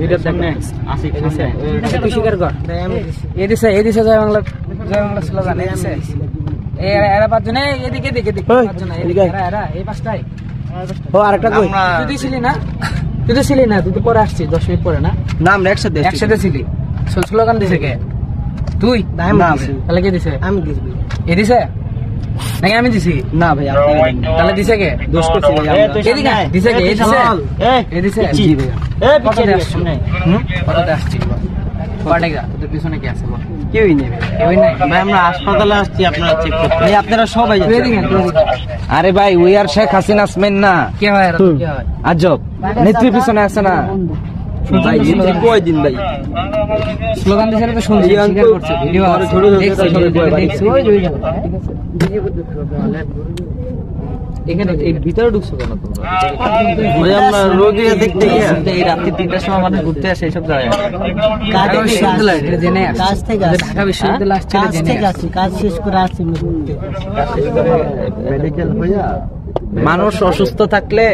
video দেখনে আসি তুই স্বীকার কর এদিছে জয় বাংলা স্লোগান এদিছে এরা পাঁচজনে এদিকে পাঁচজনে এরা এই পাঁচটাই ও আরেকটা কই তুই ছিলি না তুই তো পরে আসছিস 10 মিনিট পরে না নাম একসাথে ছিলি স্লোগান দিছে কে তুই তাহলে কে দিছে আমি দিছি এ দিছে নাকি আমি দিছি না ভাই আপনি তাহলে দিছে কে দোষ করছি ভাই আমরা দিছে কে এ দিছে জি ভাই কত আসছে কত আসছে কয়টা তোর পিছনে কি আছে বল কেউই নেই ভাই আমরা হাসপাতালে আসছি আপনারা চেক করতে ভাই আপনারা সবাই আরে ভাই we are Sheikh Hasina's men না কে হয় এরা কি হয় আজব নেত্রী পিছনে আছে না ভাই নেত্রী কয় দিন ভাই স্লোগান দিছে তো শুনছি স্বীকার করছে ভিডিও আর ছোট দেখছি ওই ঠিক আছে এখানে এই ভিতরে ঢুকছো কেন তোমরা ওই আমরা রোগীরা দেখতে গিয়ে এই রাতে 3টার সময় মানুষ ঘুরতে আসে এইসব জায়গায় কাজ জেনে কাজ থেকে ঢাকা বিশ্ববিদ্যালয় আসছে কাজ শেষ করে আসছি মেডিকেল হইয়া মানুষ অসুস্থ থাকলে